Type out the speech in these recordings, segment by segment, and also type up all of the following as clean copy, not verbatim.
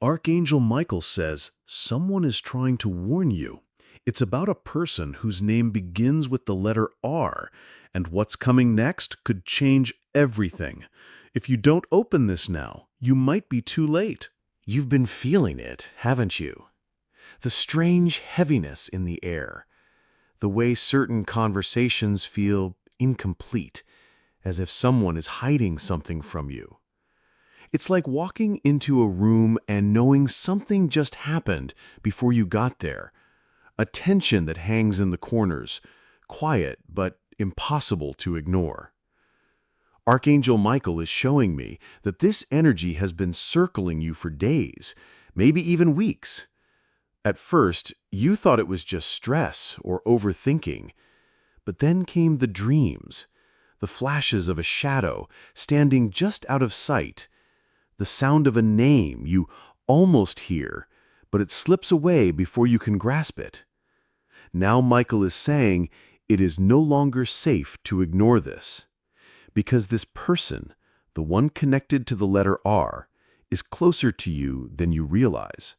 Archangel Michael says someone is trying to warn you. It's about a person whose name begins with the letter R, and what's coming next could change everything. If you don't open this now, you might be too late. You've been feeling it, haven't you? The strange heaviness in the air, the way certain conversations feel incomplete, as if someone is hiding something from you. It's like walking into a room and knowing something just happened before you got there. A tension that hangs in the corners, quiet but impossible to ignore. Archangel Michael is showing me that this energy has been circling you for days, maybe even weeks. At first, you thought it was just stress or overthinking, but then came the dreams, the flashes of a shadow standing just out of sight, the sound of a name you almost hear, but it slips away before you can grasp it. Now Michael is saying it is no longer safe to ignore this, because this person, the one connected to the letter R, is closer to you than you realize.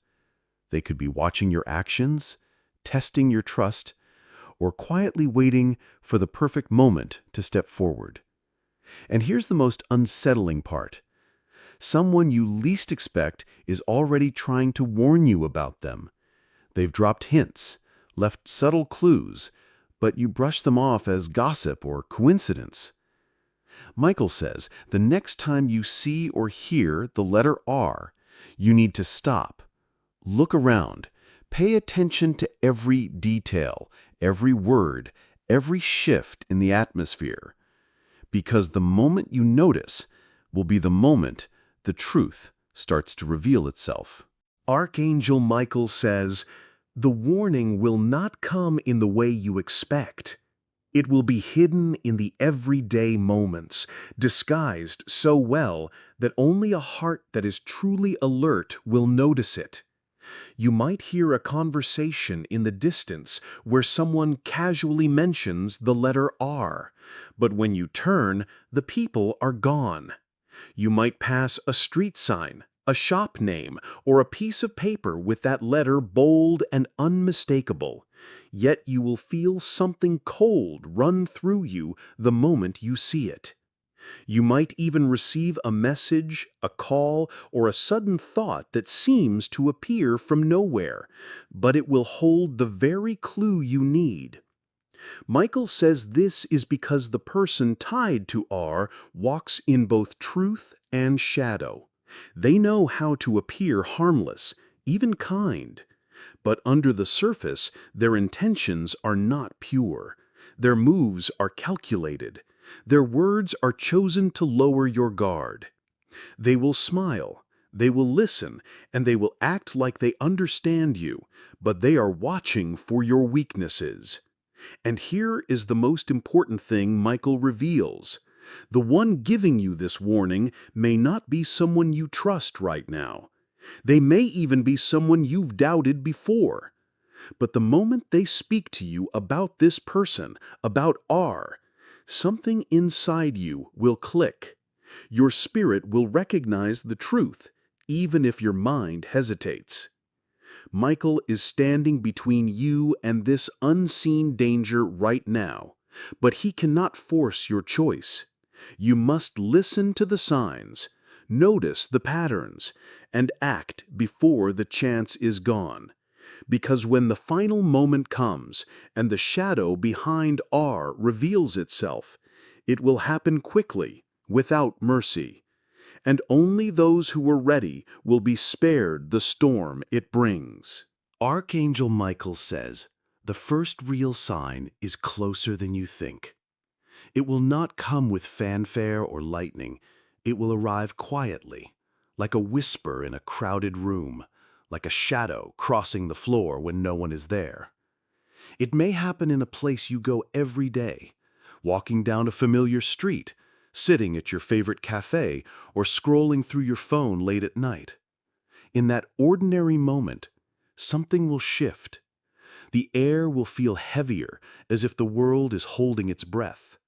They could be watching your actions, testing your trust, or quietly waiting for the perfect moment to step forward. And here's the most unsettling part. Someone you least expect is already trying to warn you about them. They've dropped hints, left subtle clues, but you brush them off as gossip or coincidence. Michael says the next time you see or hear the letter R, you need to stop. Look around. Pay attention to every detail, every word, every shift in the atmosphere. Because the moment you notice will be the moment the truth starts to reveal itself. Archangel Michael says, the warning will not come in the way you expect. It will be hidden in the everyday moments, disguised so well that only a heart that is truly alert will notice it. You might hear a conversation in the distance where someone casually mentions the letter R, but when you turn, the people are gone. You might pass a street sign, a shop name, or a piece of paper with that letter bold and unmistakable, yet you will feel something cold run through you the moment you see it. You might even receive a message, a call, or a sudden thought that seems to appear from nowhere, but it will hold the very clue you need. Michael says this is because the person tied to R walks in both truth and shadow. They know how to appear harmless, even kind. But under the surface, their intentions are not pure. Their moves are calculated. Their words are chosen to lower your guard. They will smile, they will listen, and they will act like they understand you, but they are watching for your weaknesses. And here is the most important thing Michael reveals. The one giving you this warning may not be someone you trust right now. They may even be someone you've doubted before. But the moment they speak to you about this person, about R, something inside you will click. Your spirit will recognize the truth, even if your mind hesitates. Michael is standing between you and this unseen danger right now, but he cannot force your choice. You must listen to the signs, notice the patterns, and act before the chance is gone. Because when the final moment comes and the shadow behind R reveals itself, it will happen quickly, without mercy. And only those who are ready will be spared the storm it brings. Archangel Michael says, the first real sign is closer than you think. It will not come with fanfare or lightning. It will arrive quietly, like a whisper in a crowded room, like a shadow crossing the floor when no one is there. It may happen in a place you go every day, walking down a familiar street, sitting at your favorite cafe, or scrolling through your phone late at night. In that ordinary moment, something will shift. The air will feel heavier, as if the world is holding its breath.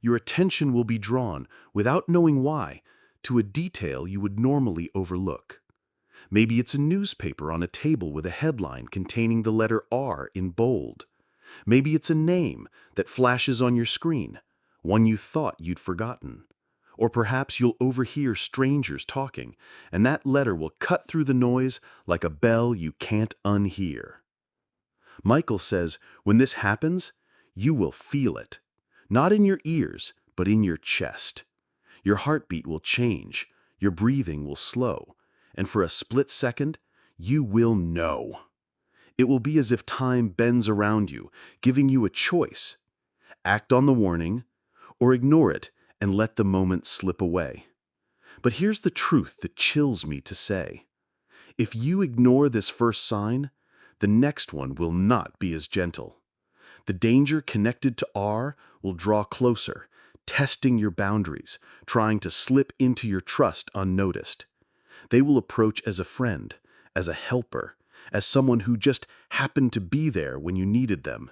Your attention will be drawn, without knowing why, to a detail you would normally overlook. Maybe it's a newspaper on a table with a headline containing the letter R in bold. Maybe it's a name that flashes on your screen, one you thought you'd forgotten. Or perhaps you'll overhear strangers talking, and that letter will cut through the noise like a bell you can't unhear. Michael says, when this happens, you will feel it. Not in your ears, but in your chest. Your heartbeat will change, your breathing will slow, and for a split second, you will know. It will be as if time bends around you, giving you a choice. Act on the warning, or ignore it and let the moment slip away. But here's the truth that chills me to say. If you ignore this first sign, the next one will not be as gentle. The danger connected to R will draw closer, testing your boundaries, trying to slip into your trust unnoticed. They will approach as a friend, as a helper, as someone who just happened to be there when you needed them.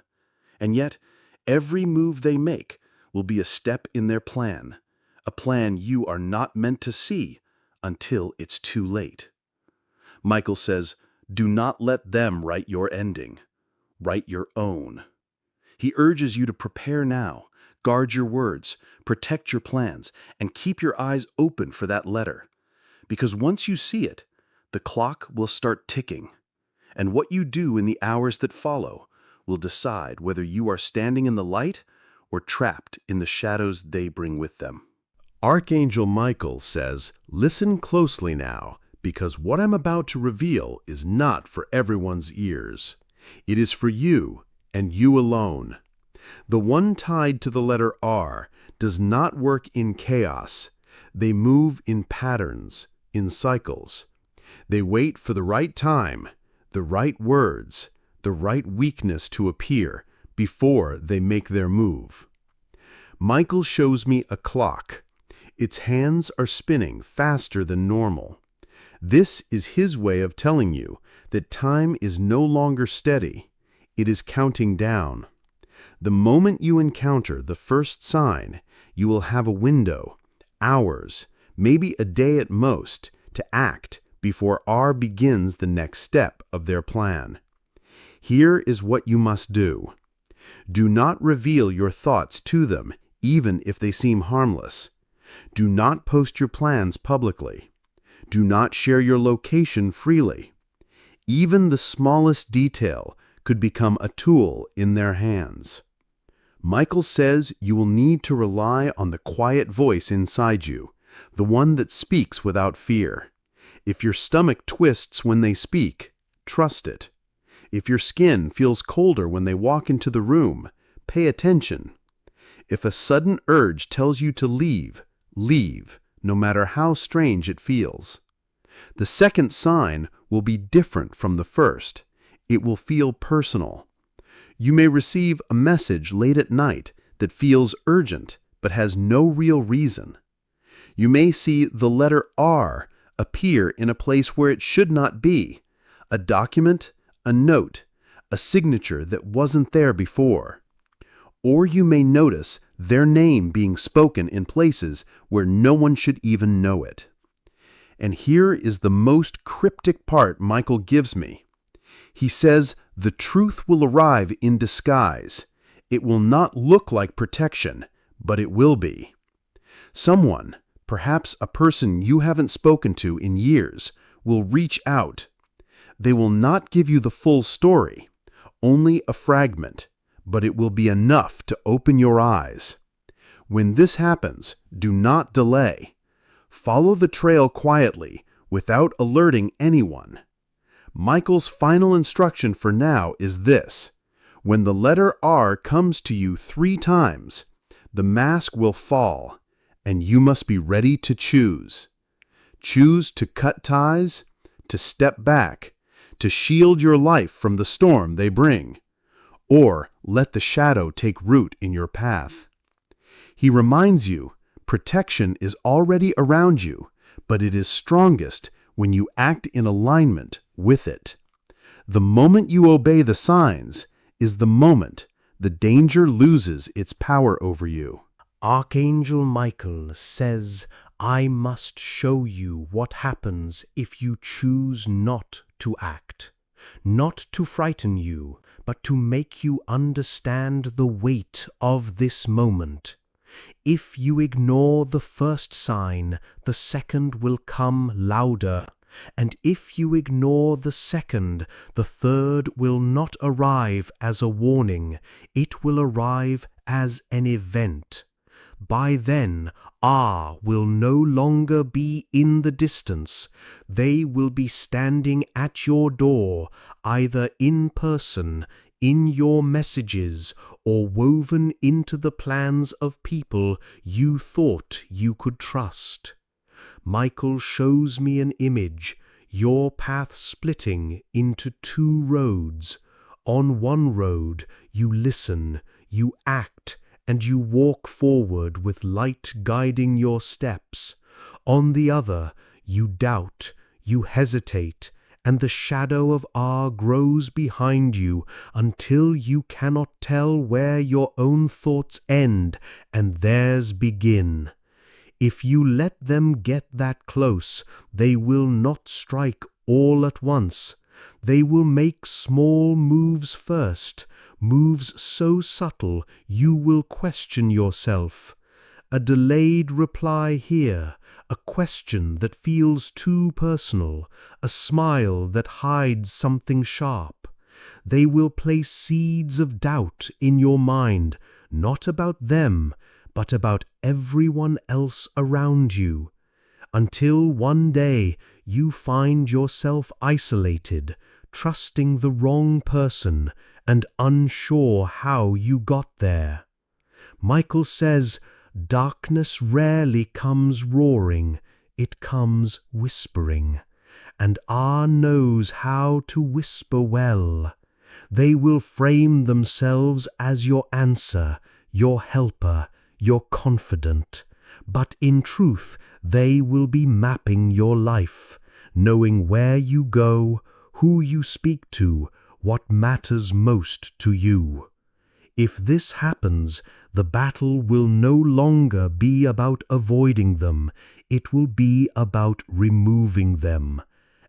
And yet, every move they make will be a step in their plan, a plan you are not meant to see until it's too late. Michael says, do not let them write your ending. Write your own. He urges you to prepare now, guard your words, protect your plans, and keep your eyes open for that letter. Because once you see it, the clock will start ticking. And what you do in the hours that follow will decide whether you are standing in the light or trapped in the shadows they bring with them. Archangel Michael says, listen closely now, because what I'm about to reveal is not for everyone's ears. It is for you, and you alone. The one tied to the letter R does not work in chaos. They move in patterns, in cycles. They wait for the right time, the right words, the right weakness to appear before they make their move. Michael shows me a clock. Its hands are spinning faster than normal. This is his way of telling you that time is no longer steady. It is counting down. The moment you encounter the first sign, you will have a window, hours, maybe a day at most, to act before R begins the next step of their plan. Here is what you must do. Do not reveal your thoughts to them, even if they seem harmless. Do not post your plans publicly. Do not share your location freely. Even the smallest detail could become a tool in their hands. Michael says you will need to rely on the quiet voice inside you, the one that speaks without fear. If your stomach twists when they speak, trust it. If your skin feels colder when they walk into the room, pay attention. If a sudden urge tells you to leave, leave, no matter how strange it feels. The second sign will be different from the first. It will feel personal. You may receive a message late at night that feels urgent but has no real reason. You may see the letter R appear in a place where it should not be, a document, a note, a signature that wasn't there before. Or you may notice their name being spoken in places where no one should even know it. And here is the most cryptic part Michael gives me. He says the truth will arrive in disguise. It will not look like protection, but it will be. Someone, perhaps a person you haven't spoken to in years, will reach out. They will not give you the full story, only a fragment, but it will be enough to open your eyes. When this happens, do not delay. Follow the trail quietly, without alerting anyone. Michael's final instruction for now is this. When the letter R comes to you 3 times, the mask will fall, and you must be ready to choose. Choose to cut ties, to step back, to shield your life from the storm they bring, or let the shadow take root in your path. He reminds you, protection is already around you, but it is strongest when you act in alignment with it. The moment you obey the signs is the moment the danger loses its power over you. Archangel Michael says, I must show you what happens if you choose not to act. Not to frighten you, but to make you understand the weight of this moment. If you ignore the first sign, the second will come louder. And if you ignore the second, the third will not arrive as a warning. It will arrive as an event. By then, will no longer be in the distance. They will be standing at your door, either in person, in your messages, or woven into the plans of people you thought you could trust. Michael shows me an image, your path splitting into two roads. On one road, you listen, you act, and you walk forward with light guiding your steps. On the other, you doubt, you hesitate, and the shadow of grows behind you until you cannot tell where your own thoughts end and theirs begin. If you let them get that close, they will not strike all at once. They will make small moves first, moves so subtle you will question yourself. A delayed reply here, a question that feels too personal, a smile that hides something sharp. They will place seeds of doubt in your mind, not about them, but about everyone else around you, until one day you find yourself isolated, trusting the wrong person and unsure how you got there. Michael says, darkness rarely comes roaring, it comes whispering, and knows how to whisper well. They will frame themselves as your answer, your helper, your confidant, but in truth they will be mapping your life, knowing where you go, who you speak to, what matters most to you. If this happens, the battle will no longer be about avoiding them, it will be about removing them.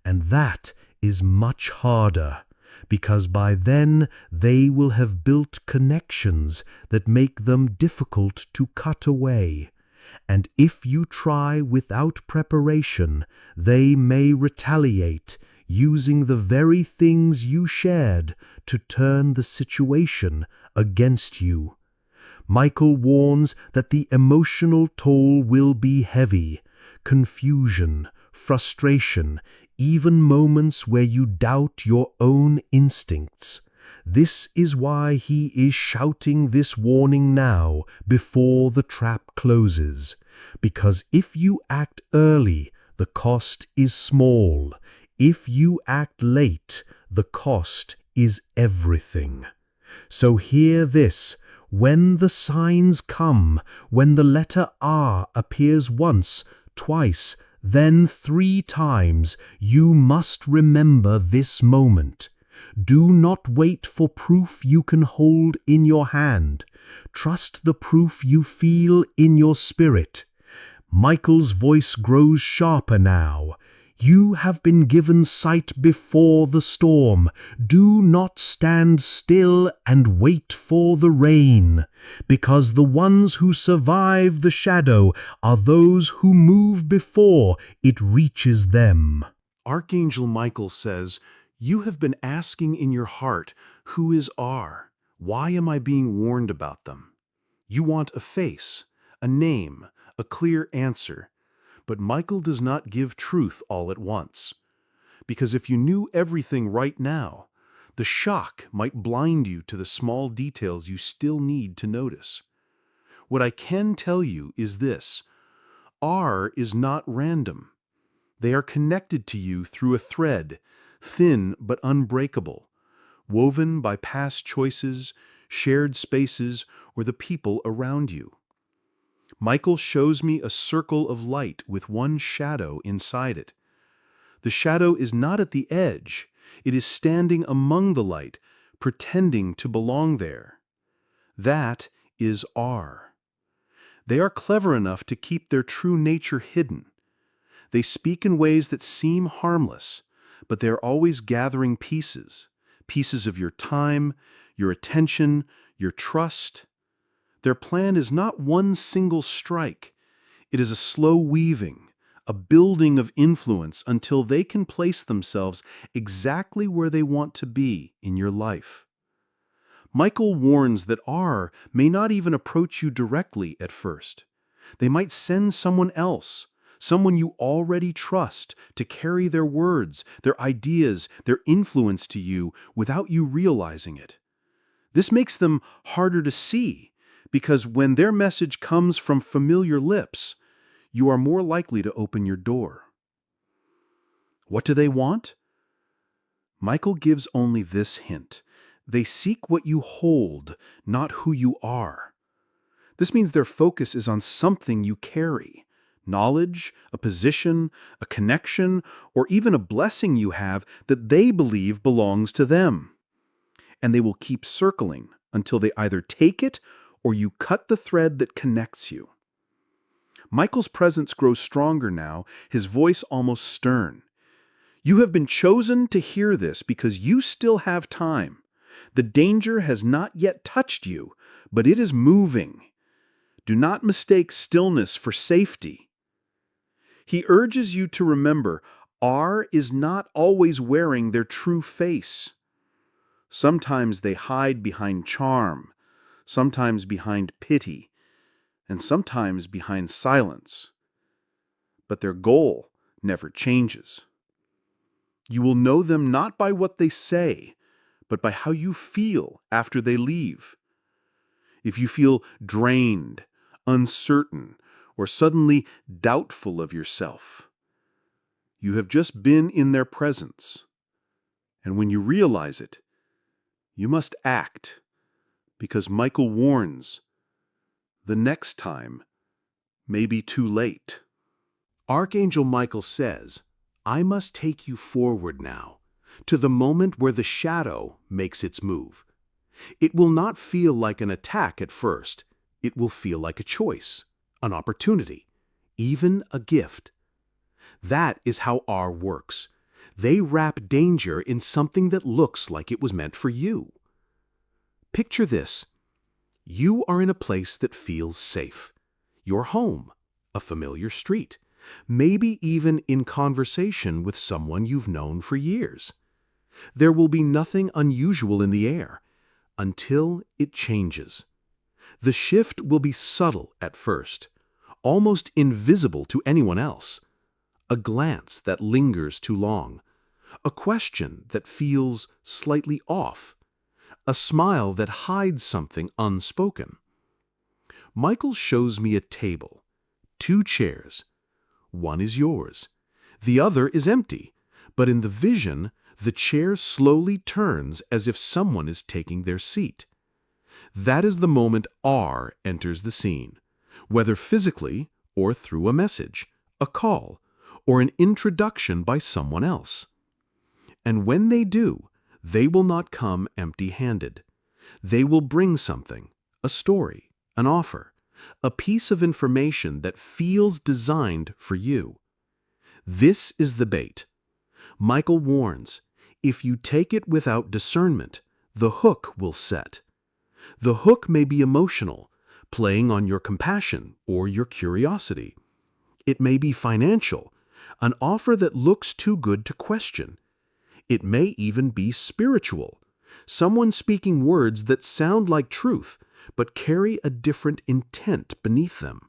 And that is much harder, because by then they will have built connections that make them difficult to cut away. And if you try without preparation, they may retaliate, using the very things you shared to turn the situation against you. Michael warns that the emotional toll will be heavy. Confusion, frustration, even moments where you doubt your own instincts. This is why he is shouting this warning now, before the trap closes. Because if you act early, the cost is small. If you act late, the cost is everything. So hear this. When the signs come, when the letter R appears once, twice, then 3 times, you must remember this moment. Do not wait for proof you can hold in your hand. Trust the proof you feel in your spirit. Michael's voice grows sharper now. You have been given sight before the storm. Do not stand still and wait for the rain, because the ones who survive the shadow are those who move before it reaches them. Archangel Michael says, you have been asking in your heart, who is R? Why am I being warned about them? You want a face, a name, a clear answer. But Michael does not give truth all at once. Because if you knew everything right now, the shock might blind you to the small details you still need to notice. What I can tell you is this: R is not random. They are connected to you through a thread, thin but unbreakable, woven by past choices, shared spaces, or the people around you. Michael shows me a circle of light with one shadow inside it. The shadow is not at the edge. It is standing among the light, pretending to belong there. That is R. They are clever enough to keep their true nature hidden. They speak in ways that seem harmless, but they are always gathering pieces, pieces of your time, your attention, your trust. Their plan is not one single strike. It is a slow weaving, a building of influence until they can place themselves exactly where they want to be in your life. Michael warns that R may not even approach you directly at first. They might send someone else, someone you already trust, to carry their words, their ideas, their influence to you without you realizing it. This makes them harder to see, because when their message comes from familiar lips, you are more likely to open your door. What do they want? Michael gives only this hint. They seek what you hold, not who you are. This means their focus is on something you carry. Knowledge, a position, a connection, or even a blessing you have that they believe belongs to them. And they will keep circling until they either take it or you cut the thread that connects you. Michael's presence grows stronger now, his voice almost stern. You have been chosen to hear this because you still have time. The danger has not yet touched you, but it is moving. Do not mistake stillness for safety. He urges you to remember, R is not always wearing their true face. Sometimes they hide behind charm, sometimes behind pity, and sometimes behind silence. But their goal never changes. You will know them not by what they say, but by how you feel after they leave. If you feel drained, uncertain, or suddenly doubtful of yourself, you have just been in their presence. And when you realize it, you must act, because Michael warns, the next time may be too late. Archangel Michael says, I must take you forward now, to the moment where the shadow makes its move. It will not feel like an attack at first. It will feel like a choice, an opportunity, even a gift. That is how R works. They wrap danger in something that looks like it was meant for you. Picture this. You are in a place that feels safe. Your home, a familiar street, maybe even in conversation with someone you've known for years. There will be nothing unusual in the air until it changes. The shift will be subtle at first, almost invisible to anyone else. A glance that lingers too long, a question that feels slightly off, a smile that hides something unspoken. Michael shows me a table, 2 chairs. One is yours. The other is empty, but in the vision, the chair slowly turns as if someone is taking their seat. That is the moment R enters the scene, whether physically or through a message, a call, or an introduction by someone else. And when they do, they will not come empty-handed. They will bring something, a story, an offer, a piece of information that feels designed for you. This is the bait. Michael warns, if you take it without discernment, the hook will set. The hook may be emotional, playing on your compassion or your curiosity. It may be financial, an offer that looks too good to question. It may even be spiritual, someone speaking words that sound like truth, but carry a different intent beneath them.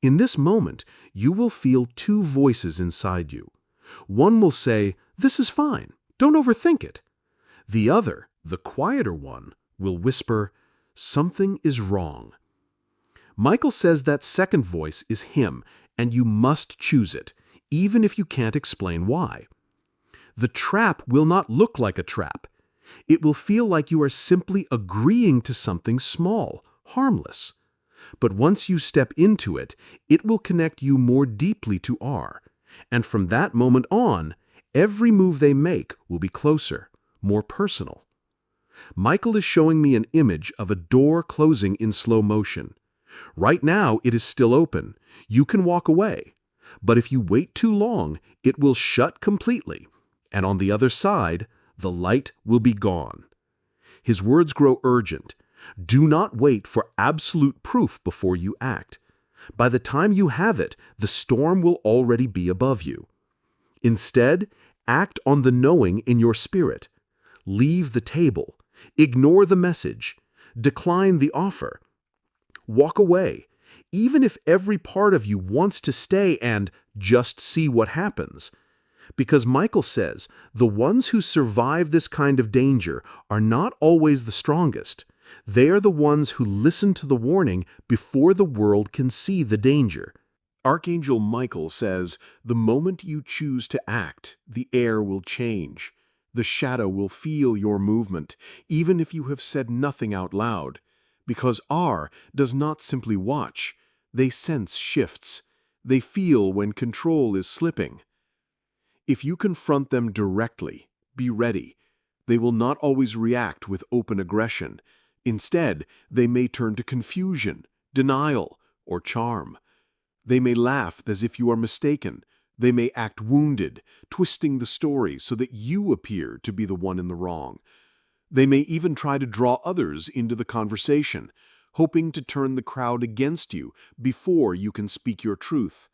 In this moment, you will feel 2 voices inside you. One will say, "This is fine, don't overthink it." The other, the quieter one, will whisper, "Something is wrong." Michael says that second voice is him, and you must choose it, even if you can't explain why. The trap will not look like a trap. It will feel like you are simply agreeing to something small, harmless. But once you step into it, it will connect you more deeply to R. And from that moment on, every move they make will be closer, more personal. Michael is showing me an image of a door closing in slow motion. Right now, it is still open. You can walk away. But if you wait too long, it will shut completely, and on the other side, the light will be gone. His words grow urgent. Do not wait for absolute proof before you act. By the time you have it, the storm will already be above you. Instead, act on the knowing in your spirit. Leave the table. Ignore the message. Decline the offer. Walk away, even if every part of you wants to stay and just see what happens. Because Michael says the ones who survive this kind of danger are not always the strongest. They are the ones who listen to the warning before the world can see the danger. Archangel Michael says, the moment you choose to act, the air will change. The shadow will feel your movement, even if you have said nothing out loud. Because R does not simply watch. They sense shifts. They feel when control is slipping. If you confront them directly, be ready. They will not always react with open aggression. Instead, they may turn to confusion, denial, or charm. They may laugh as if you are mistaken. They may act wounded, twisting the story so that you appear to be the one in the wrong. They may even try to draw others into the conversation, hoping to turn the crowd against you before you can speak your truth.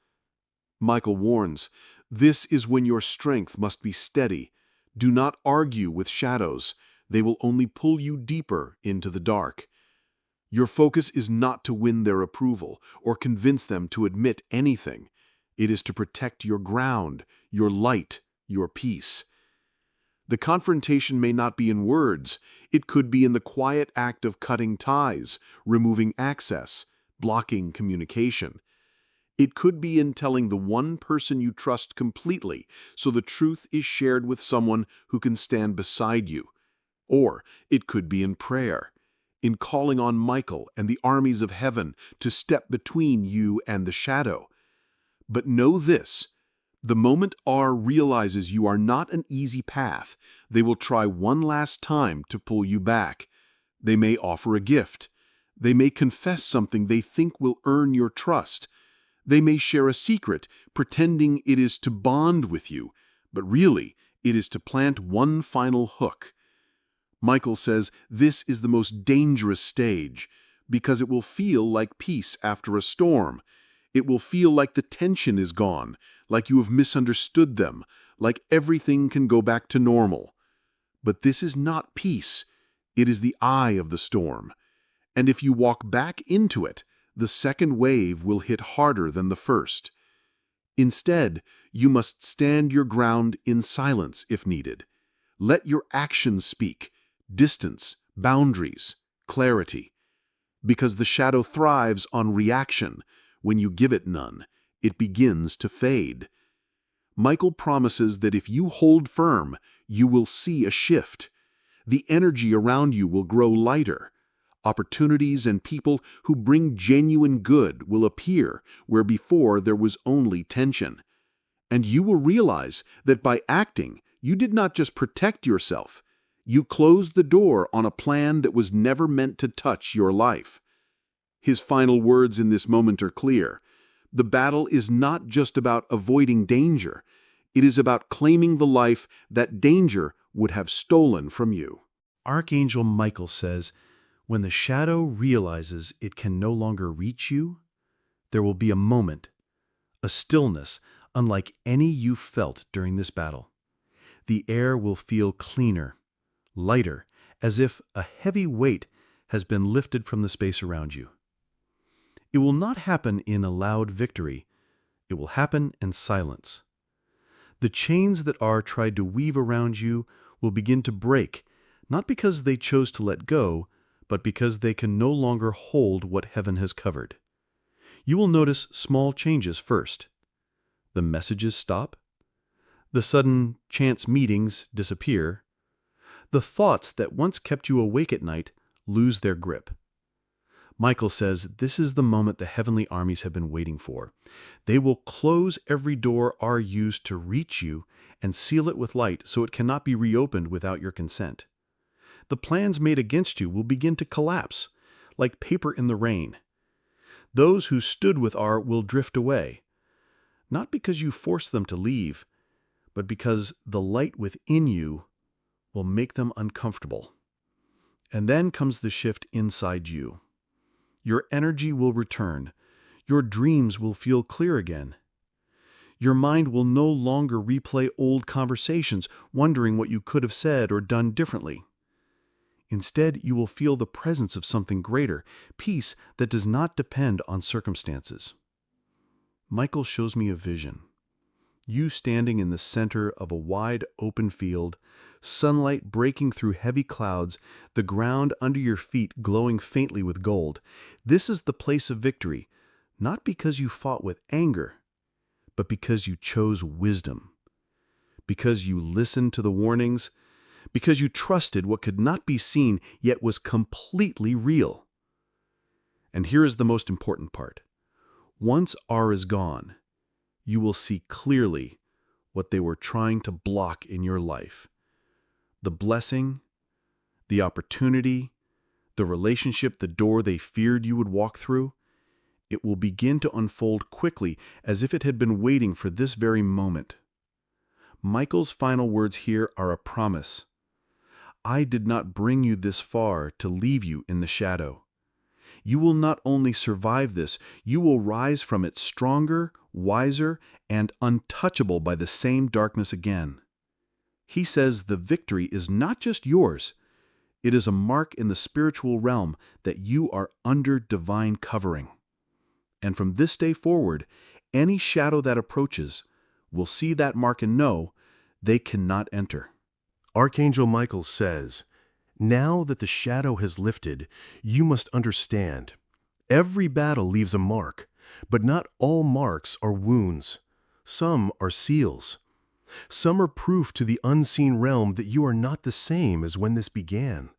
Michael warns, this is when your strength must be steady. Do not argue with shadows. They will only pull you deeper into the dark. Your focus is not to win their approval or convince them to admit anything. It is to protect your ground, your light, your peace. The confrontation may not be in words. It could be in the quiet act of cutting ties, removing access, blocking communication. It could be in telling the one person you trust completely so the truth is shared with someone who can stand beside you. Or it could be in prayer, in calling on Michael and the armies of heaven to step between you and the shadow. But know this. The moment R realizes you are not an easy path, they will try one last time to pull you back. They may offer a gift. They may confess something they think will earn your trust. They may share a secret, pretending it is to bond with you, but really, it is to plant one final hook. Michael says this is the most dangerous stage, because it will feel like peace after a storm. It will feel like the tension is gone, like you have misunderstood them, like everything can go back to normal. But this is not peace. It is the eye of the storm. And if you walk back into it, the second wave will hit harder than the first. Instead, you must stand your ground in silence if needed. Let your actions speak, distance, boundaries, clarity. Because the shadow thrives on reaction. When you give it none, it begins to fade. Michael promises that if you hold firm, you will see a shift. The energy around you will grow lighter. Opportunities and people who bring genuine good will appear where before there was only tension. And you will realize that by acting, you did not just protect yourself. You closed the door on a plan that was never meant to touch your life. His final words in this moment are clear. The battle is not just about avoiding danger. It is about claiming the life that danger would have stolen from you. Archangel Michael says, when the shadow realizes it can no longer reach you, there will be a moment, a stillness unlike any you felt during this battle. The air will feel cleaner, lighter, as if a heavy weight has been lifted from the space around you. It will not happen in a loud victory. It will happen in silence. The chains that are tried to weave around you will begin to break, not because they chose to let go, but because they can no longer hold what heaven has covered. You will notice small changes first. The messages stop. The sudden chance meetings disappear. The thoughts that once kept you awake at night lose their grip. Michael says this is the moment the heavenly armies have been waiting for. They will close every door R used to reach you and seal it with light so it cannot be reopened without your consent. The plans made against you will begin to collapse, like paper in the rain. Those who stood with R will drift away, not because you force them to leave, but because the light within you will make them uncomfortable. And then comes the shift inside you. Your energy will return. Your dreams will feel clear again. Your mind will no longer replay old conversations, wondering what you could have said or done differently. Instead, you will feel the presence of something greater, peace that does not depend on circumstances. Michael shows me a vision. You standing in the center of a wide open field, sunlight breaking through heavy clouds, the ground under your feet glowing faintly with gold. This is the place of victory, not because you fought with anger, but because you chose wisdom, because you listened to the warnings, because you trusted what could not be seen yet was completely real. And here is the most important part. Once R is gone, you will see clearly what they were trying to block in your life. The blessing, the opportunity, the relationship, the door they feared you would walk through. It will begin to unfold quickly as if it had been waiting for this very moment. Michael's final words here are a promise. I did not bring you this far to leave you in the shadow. You will not only survive this, you will rise from it stronger, wiser, and untouchable by the same darkness again. He says the victory is not just yours. It is a mark in the spiritual realm that you are under divine covering. And from this day forward, any shadow that approaches will see that mark and know they cannot enter. Archangel Michael says, now that the shadow has lifted, you must understand. Every battle leaves a mark, but not all marks are wounds. Some are seals. Some are proof to the unseen realm that you are not the same as when this began.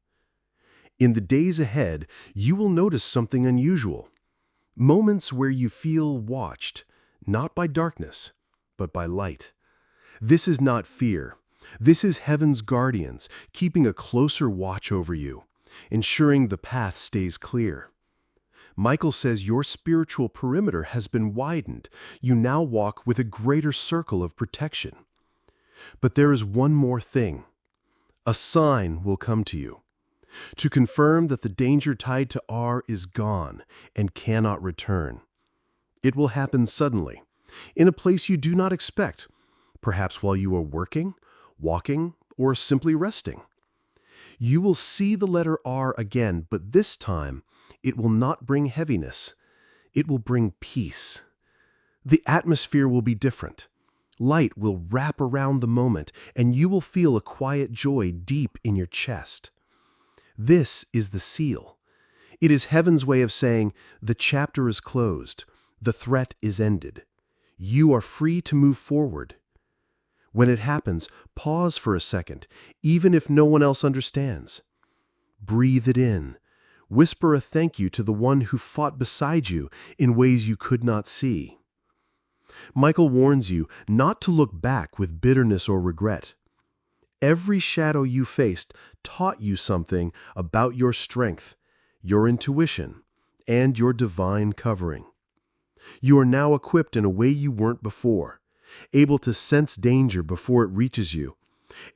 In the days ahead, you will notice something unusual. Moments where you feel watched, not by darkness, but by light. This is not fear. This is heaven's guardians, keeping a closer watch over you, ensuring the path stays clear. Michael says your spiritual perimeter has been widened. You now walk with a greater circle of protection. But there is one more thing. A sign will come to you to confirm that the danger tied to R is gone and cannot return. It will happen suddenly, in a place you do not expect, perhaps while you are working, walking, or simply resting. You will see the letter R again, but this time it will not bring heaviness. It will bring peace. The atmosphere will be different. Light will wrap around the moment, and you will feel a quiet joy deep in your chest. This is the seal. It is heaven's way of saying, the chapter is closed. The threat is ended. You are free to move forward. When it happens, pause for a second, even if no one else understands. Breathe it in. Whisper a thank you to the one who fought beside you in ways you could not see. Michael warns you not to look back with bitterness or regret. Every shadow you faced taught you something about your strength, your intuition, and your divine covering. You are now equipped in a way you weren't before. Able to sense danger before it reaches you,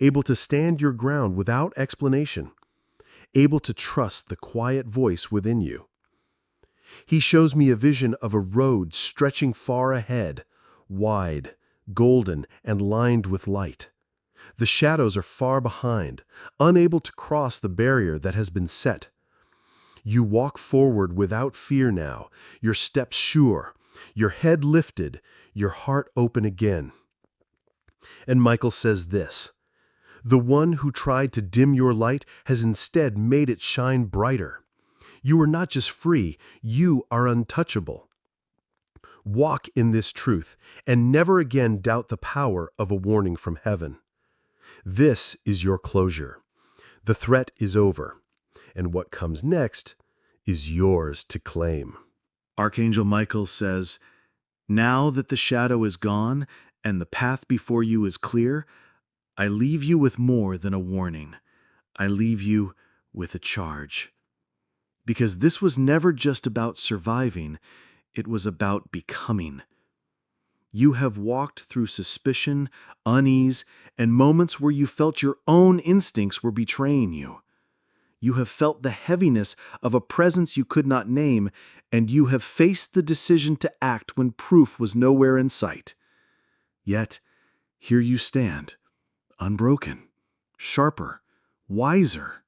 able to stand your ground without explanation, able to trust the quiet voice within you. He shows me a vision of a road stretching far ahead, wide, golden, and lined with light. The shadows are far behind, unable to cross the barrier that has been set. You walk forward without fear now, your steps sure, your head lifted, your heart open again. And Michael says this, the one who tried to dim your light has instead made it shine brighter. You are not just free, you are untouchable. Walk in this truth and never again doubt the power of a warning from heaven. This is your closure. The threat is over, and what comes next is yours to claim. Archangel Michael says, now that the shadow is gone and the path before you is clear, I leave you with more than a warning. I leave you with a charge. Because this was never just about surviving, it was about becoming. You have walked through suspicion, unease, and moments where you felt your own instincts were betraying you. You have felt the heaviness of a presence you could not name, and you have faced the decision to act when proof was nowhere in sight. Yet, here you stand, unbroken, sharper, wiser.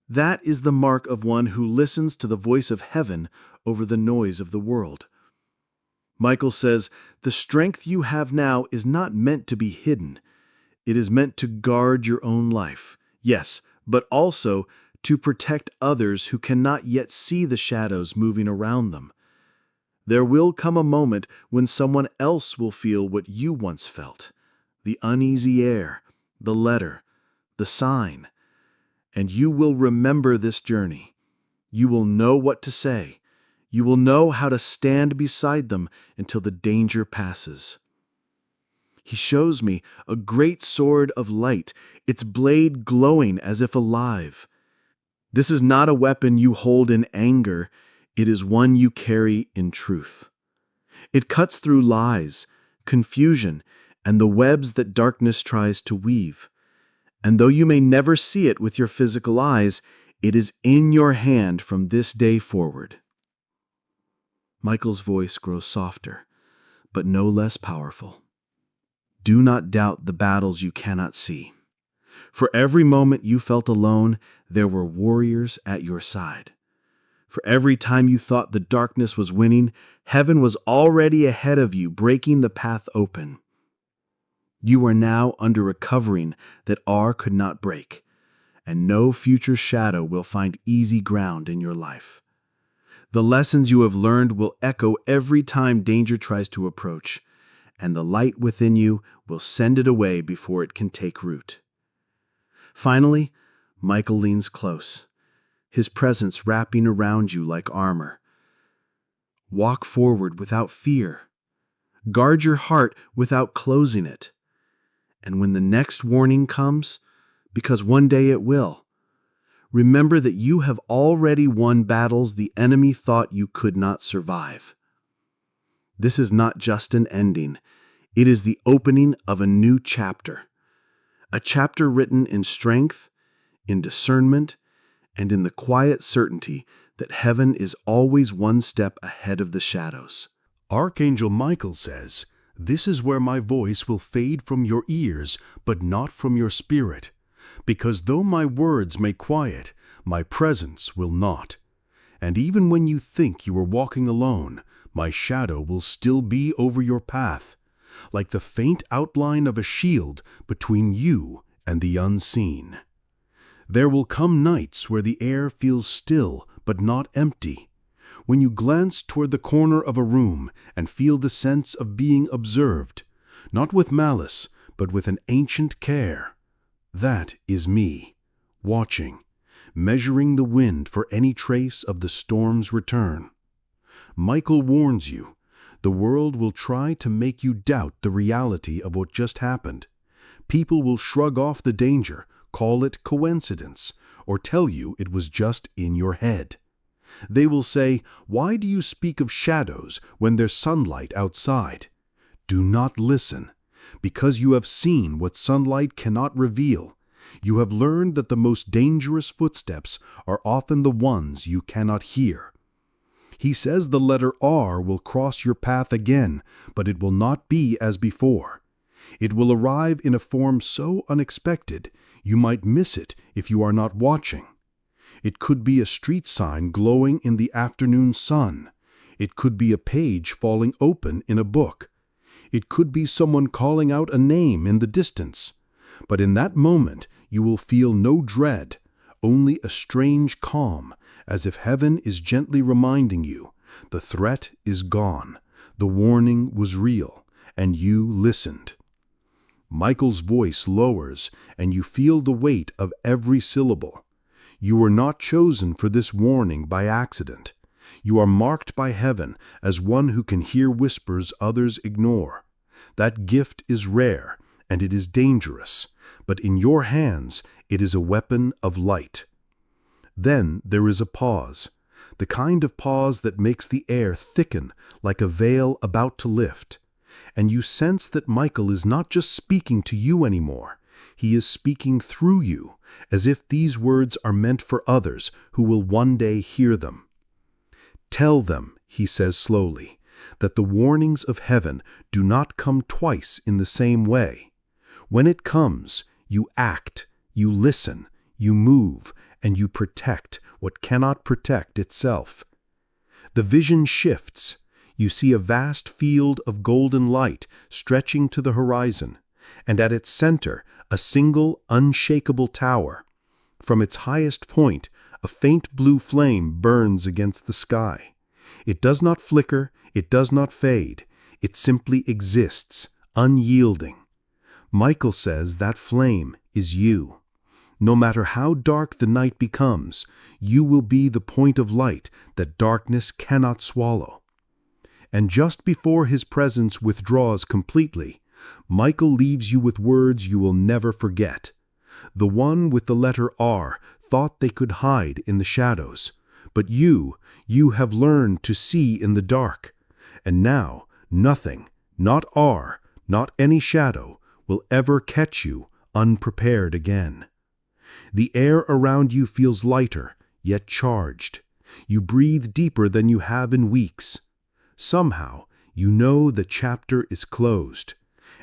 That is the mark of one who listens to the voice of heaven over the noise of the world. Michael says, the strength you have now is not meant to be hidden. It is meant to guard your own life, yes, but also to protect others who cannot yet see the shadows moving around them. There will come a moment when someone else will feel what you once felt, the uneasy air, the letter, the sign, and you will remember this journey. You will know what to say. You will know how to stand beside them until the danger passes. He shows me a great sword of light, its blade glowing as if alive. This is not a weapon you hold in anger, it is one you carry in truth. It cuts through lies, confusion, and the webs that darkness tries to weave. And though you may never see it with your physical eyes, it is in your hand from this day forward. Michael's voice grows softer, but no less powerful. Do not doubt the battles you cannot see. For every moment you felt alone, there were warriors at your side. For every time you thought the darkness was winning, heaven was already ahead of you, breaking the path open. You are now under a covering that could not break, and no future shadow will find easy ground in your life. The lessons you have learned will echo every time danger tries to approach, and the light within you will send it away before it can take root. Finally, Michael leans close, his presence wrapping around you like armor. Walk forward without fear. Guard your heart without closing it. And when the next warning comes, because one day it will, remember that you have already won battles the enemy thought you could not survive. This is not just an ending. It is the opening of a new chapter. A chapter written in strength, in discernment, and in the quiet certainty that heaven is always one step ahead of the shadows. Archangel Michael says, "This is where my voice will fade from your ears, but not from your spirit. Because though my words may quiet, my presence will not. And even when you think you are walking alone, my shadow will still be over your path, like the faint outline of a shield between you and the unseen. There will come nights where the air feels still but not empty, when you glance toward the corner of a room and feel the sense of being observed, not with malice, but with an ancient care. That is me, watching, measuring the wind for any trace of the storm's return. Michael warns you, the world will try to make you doubt the reality of what just happened. People will shrug off the danger, call it coincidence, or tell you it was just in your head. They will say, "Why do you speak of shadows when there's sunlight outside?" Do not listen. Because you have seen what sunlight cannot reveal, you have learned that the most dangerous footsteps are often the ones you cannot hear. He says the letter R will cross your path again, but it will not be as before. It will arrive in a form so unexpected, you might miss it if you are not watching. It could be a street sign glowing in the afternoon sun. It could be a page falling open in a book. It could be someone calling out a name in the distance. But in that moment, you will feel no dread, only a strange calm, as if heaven is gently reminding you, the threat is gone, the warning was real, and you listened. Michael's voice lowers, and you feel the weight of every syllable. You were not chosen for this warning by accident. You are marked by heaven as one who can hear whispers others ignore. That gift is rare, and it is dangerous, but in your hands it is a weapon of light. Then there is a pause, the kind of pause that makes the air thicken like a veil about to lift. And you sense that Michael is not just speaking to you anymore. He is speaking through you, as if these words are meant for others who will one day hear them. Tell them, he says slowly, that the warnings of heaven do not come twice in the same way. When it comes, you act, you listen, you move, and you protect what cannot protect itself. The vision shifts. You see a vast field of golden light stretching to the horizon, and at its center, a single, unshakable tower. From its highest point, a faint blue flame burns against the sky. It does not flicker, it does not fade. It simply exists, unyielding. Michael says that flame is you. No matter how dark the night becomes, you will be the point of light that darkness cannot swallow. And just before his presence withdraws completely, Michael leaves you with words you will never forget. The one with the letter R thought they could hide in the shadows, but you have learned to see in the dark. And now, nothing, not R, not any shadow, will ever catch you unprepared again. The air around you feels lighter, yet charged. You breathe deeper than you have in weeks. Somehow, you know the chapter is closed.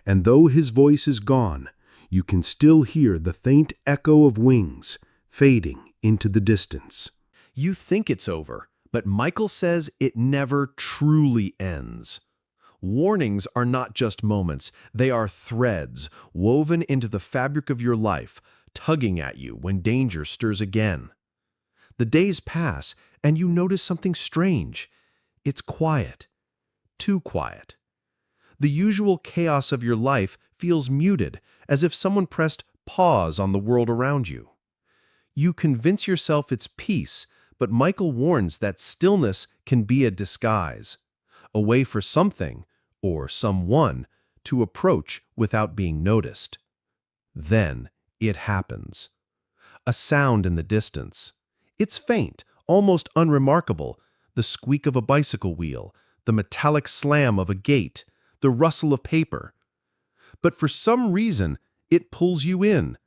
And though his voice is gone, you can still hear the faint echo of wings fading into the distance. You think it's over, but Michael says it never truly ends. Warnings are not just moments, they are threads woven into the fabric of your life, tugging at you when danger stirs again. The days pass, and you notice something strange. It's quiet. Too quiet. The usual chaos of your life feels muted, as if someone pressed pause on the world around you. You convince yourself it's peace, but Michael warns that stillness can be a disguise, a way for something, or someone, to approach without being noticed. Then it happens. A sound in the distance. It's faint, almost unremarkable, the squeak of a bicycle wheel, the metallic slam of a gate, the rustle of paper. But for some reason, it pulls you in.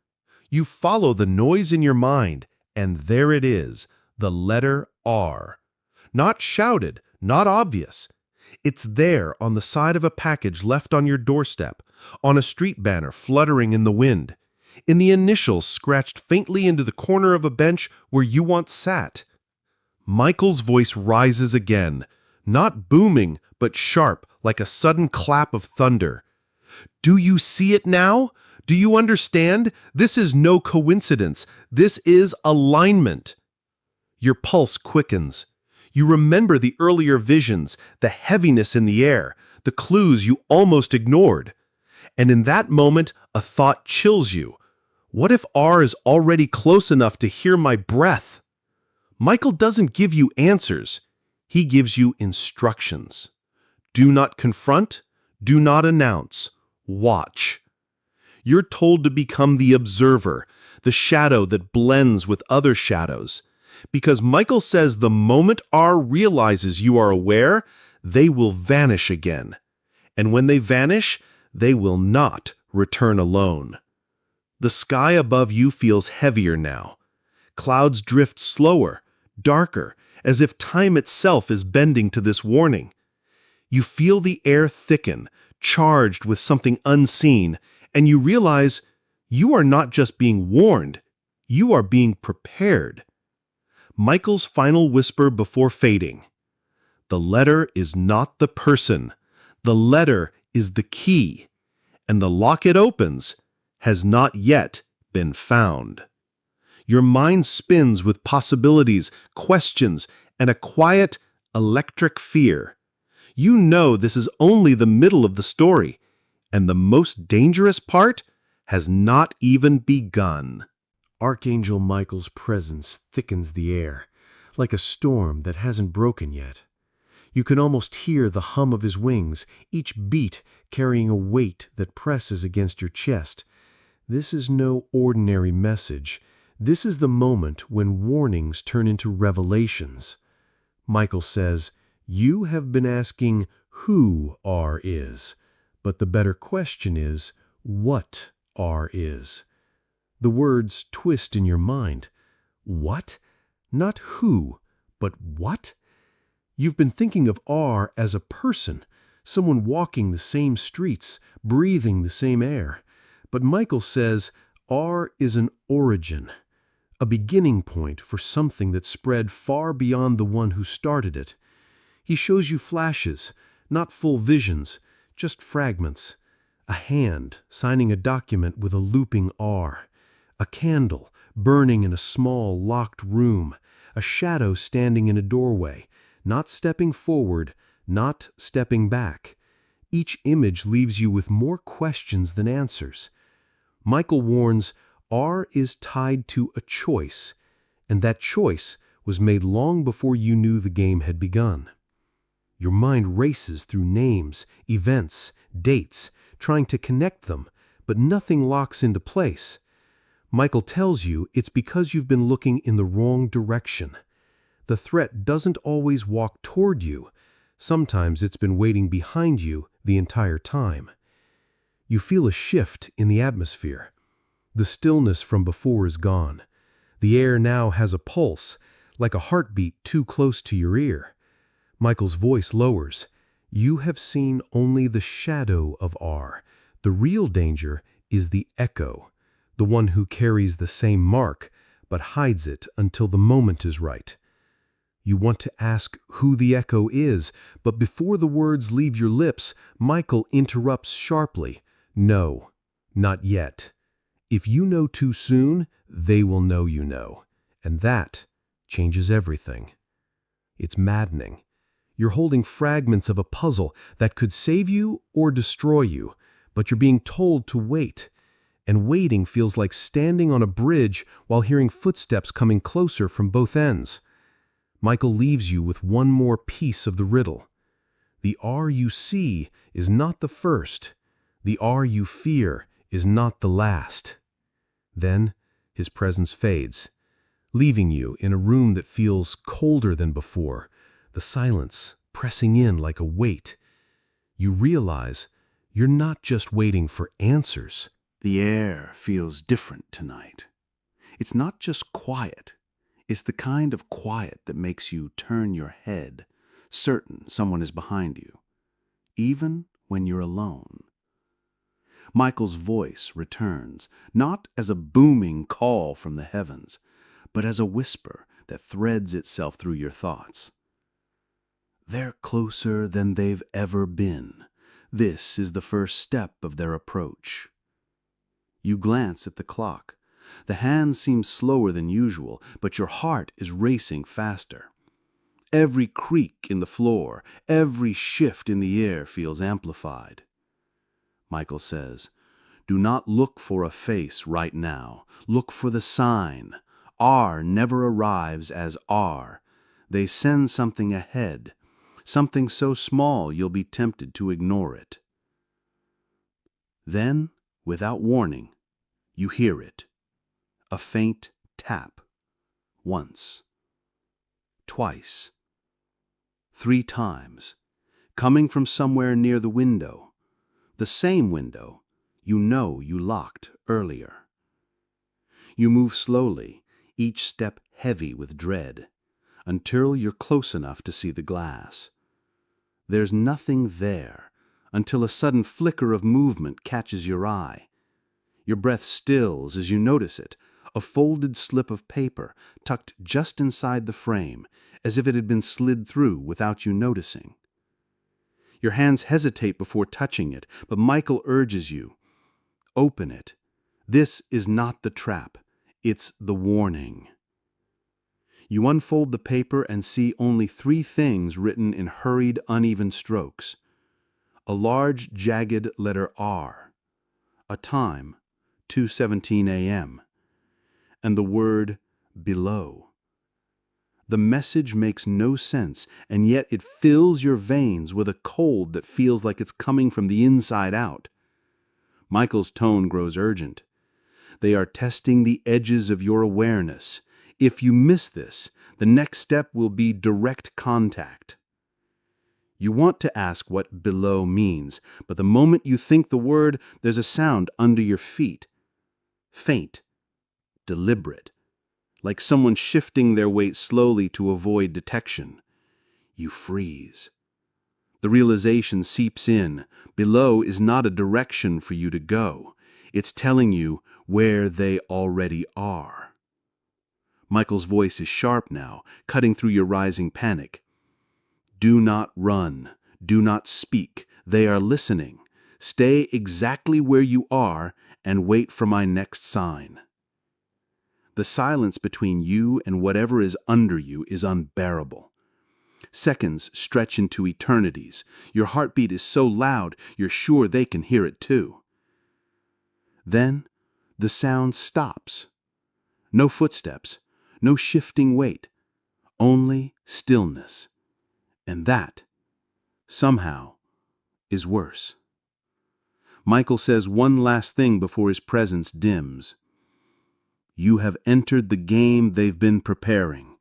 You follow the noise in your mind, and there it is, the letter R. Not shouted, not obvious. It's there on the side of a package left on your doorstep, on a street banner fluttering in the wind, in the initials scratched faintly into the corner of a bench where you once sat. Michael's voice rises again, not booming, but sharp, like a sudden clap of thunder. Do you see it now? Do you understand? This is no coincidence. This is alignment. Your pulse quickens. You remember the earlier visions, the heaviness in the air, the clues you almost ignored. And in that moment, a thought chills you. What if R is already close enough to hear my breath? Michael doesn't give you answers. He gives you instructions. Do not confront. Do not announce. Watch. You're told to become the observer, the shadow that blends with other shadows. Because Michael says the moment R realizes you are aware, they will vanish again. And when they vanish, they will not return alone. The sky above you feels heavier now. Clouds drift slower, darker, as if time itself is bending to this warning. You feel the air thicken, charged with something unseen, and you realize you are not just being warned, you are being prepared. Michael's final whisper before fading. The letter is not the person. The letter is the key, and the lock it opens has not yet been found. Your mind spins with possibilities, questions, and a quiet, electric fear. You know this is only the middle of the story, and the most dangerous part has not even begun. Archangel Michael's presence thickens the air, like a storm that hasn't broken yet. You can almost hear the hum of his wings, each beat carrying a weight that presses against your chest. This is no ordinary message. This is the moment when warnings turn into revelations. Michael says, "You have been asking who R is, but the better question is what R is." The words twist in your mind. What? Not who, but what? You've been thinking of R as a person, someone walking the same streets, breathing the same air. But Michael says R is an origin, a beginning point for something that spread far beyond the one who started it. He shows you flashes, not full visions, just fragments. A hand signing a document with a looping R. A candle burning in a small, locked room. A shadow standing in a doorway, not stepping forward, not stepping back. Each image leaves you with more questions than answers. Michael warns, R is tied to a choice, and that choice was made long before you knew the game had begun. Your mind races through names, events, dates, trying to connect them, but nothing locks into place. Michael tells you it's because you've been looking in the wrong direction. The threat doesn't always walk toward you. Sometimes it's been waiting behind you the entire time. You feel a shift in the atmosphere. The stillness from before is gone. The air now has a pulse, like a heartbeat too close to your ear. Michael's voice lowers. You have seen only the shadow of R. The real danger is the echo, the one who carries the same mark, but hides it until the moment is right. You want to ask who the echo is, but before the words leave your lips, Michael interrupts sharply. No, not yet. If you know too soon, they will know you know. And that changes everything. It's maddening. You're holding fragments of a puzzle that could save you or destroy you, but you're being told to wait. And waiting feels like standing on a bridge while hearing footsteps coming closer from both ends. Michael leaves you with one more piece of the riddle. The R you see is not the first. The R you fear is not the last. Then his presence fades, leaving you in a room that feels colder than before, the silence pressing in like a weight. You realize you're not just waiting for answers. The air feels different tonight. It's not just quiet. It's the kind of quiet that makes you turn your head, certain someone is behind you, even when you're alone. Michael's voice returns, not as a booming call from the heavens, but as a whisper that threads itself through your thoughts. They're closer than they've ever been. This is the first step of their approach. You glance at the clock. The hands seem slower than usual, but your heart is racing faster. Every creak in the floor, every shift in the air feels amplified. Michael says, "Do not look for a face right now. Look for the sign. R never arrives as R. They send something ahead, something so small you'll be tempted to ignore it." Then, without warning, you hear it. A faint tap. Once. Twice. 3 times. Coming from somewhere near the window. The same window you know you locked earlier. You move slowly, each step heavy with dread, until you're close enough to see the glass. There's nothing there until a sudden flicker of movement catches your eye. Your breath stills as you notice it, a folded slip of paper tucked just inside the frame, as if it had been slid through without you noticing. Your hands hesitate before touching it, but Michael urges you, "Open it. This is not the trap. It's the warning." You unfold the paper and see only 3 things written in hurried, uneven strokes. A large, jagged letter R. A time, 2:17 a.m. And the word below. The message makes no sense, and yet it fills your veins with a cold that feels like it's coming from the inside out. Michael's tone grows urgent. They are testing the edges of your awareness. If you miss this, The next step will be direct contact. You want to ask what below means, but the moment you think the word, there's a sound under your feet. Faint, deliberate, like someone shifting their weight slowly to avoid detection. You freeze. The realization seeps in. Below is not a direction for you to go. It's telling you where they already are. Michael's voice is sharp now, cutting through your rising panic. Do not run. Do not speak. They are listening. Stay exactly where you are and wait for my next sign. The silence between you and whatever is under you is unbearable. Seconds stretch into eternities. Your heartbeat is so loud, you're sure they can hear it too. Then, the sound stops. No footsteps, no shifting weight, only stillness. And that, somehow, is worse. Michael says one last thing before his presence dims. You have entered the game they've been preparing.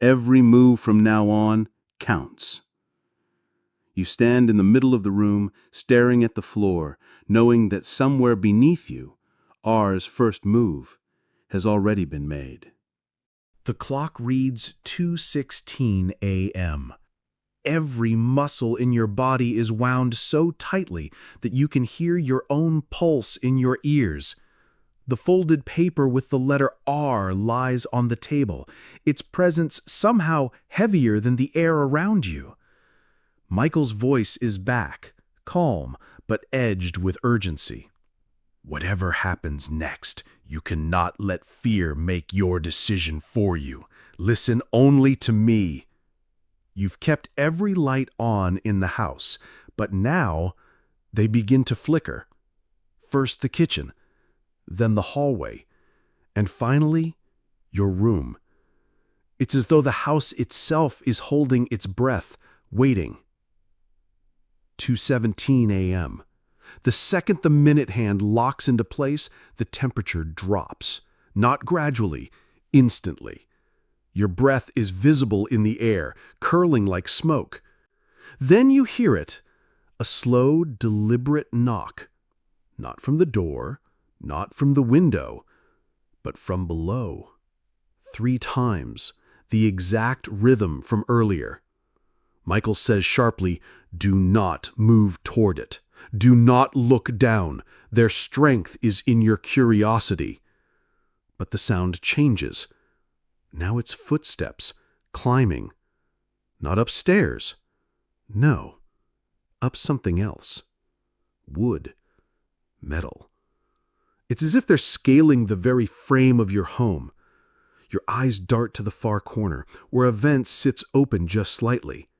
Every move from now on counts. You stand in the middle of the room, staring at the floor, knowing that somewhere beneath you, R's first move has already been made. The clock reads 2:16 a.m. Every muscle in your body is wound so tightly that you can hear your own pulse in your ears. The folded paper with the letter R lies on the table, its presence somehow heavier than the air around you. Michael's voice is back, calm but edged with urgency. Whatever happens next, you cannot let fear make your decision for you. Listen only to me. You've kept every light on in the house, but now they begin to flicker. First the kitchen, then the hallway, and finally, your room. It's as though the house itself is holding its breath, waiting. 2:17 a.m. The second the minute hand locks into place, the temperature drops. Not gradually, instantly. Your breath is visible in the air, curling like smoke. Then you hear it, a slow, deliberate knock. Not from the door, not from the window, but from below. 3 times, the exact rhythm from earlier. Michael says sharply, "Do not move toward it. Do not look down. Their strength is in your curiosity." But the sound changes. Now it's footsteps, climbing. Not upstairs. No, up something else. Wood. Metal. It's as if they're scaling the very frame of your home. Your eyes dart to the far corner, where a vent sits open just slightly.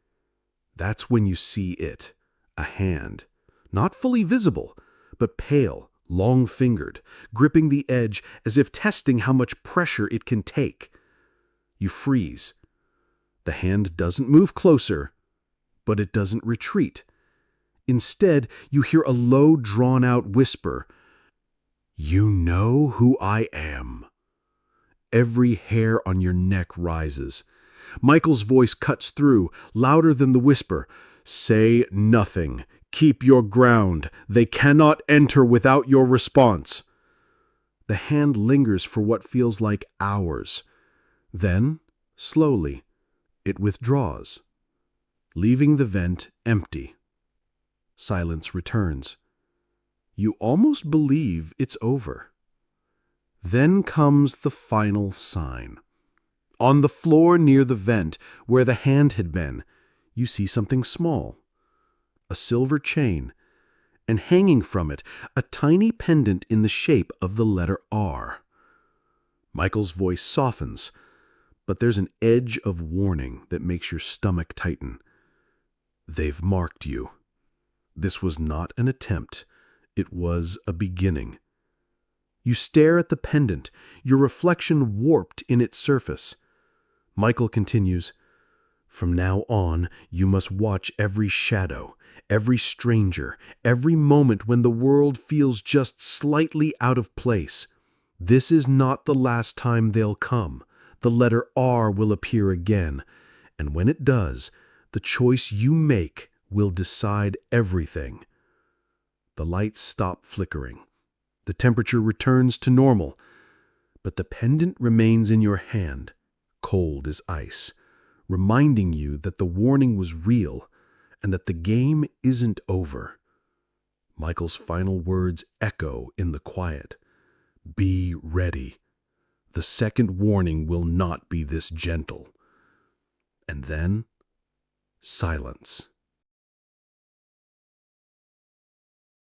That's when you see it, a hand. Not fully visible, but pale, long-fingered, gripping the edge as if testing how much pressure it can take. You freeze. The hand doesn't move closer, but it doesn't retreat. Instead, you hear a low, drawn-out whisper. "You know who I am." Every hair on your neck rises. Michael's voice cuts through, louder than the whisper. "Say nothing. Keep your ground. They cannot enter without your response." The hand lingers for what feels like hours. Then, slowly, it withdraws, leaving the vent empty. Silence returns. You almost believe it's over. Then comes the final sign. On the floor near the vent, where the hand had been, you see something small. A silver chain, and hanging from it, a tiny pendant in the shape of the letter R. Michael's voice softens, but there's an edge of warning that makes your stomach tighten. They've marked you. This was not an attempt. It was a beginning. You stare at the pendant, your reflection warped in its surface. Michael continues, "From now on, you must watch every shadow, every stranger, every moment when the world feels just slightly out of place. This is not the last time they'll come. the letter R will appear again, and when it does, the choice you make will decide everything. The lights stop flickering. The temperature returns to normal, but the pendant remains in your hand, cold as ice, reminding you that the warning was real and that the game isn't over. Michael's final words echo in the quiet. Be ready. The second warning will not be this gentle. And then, silence.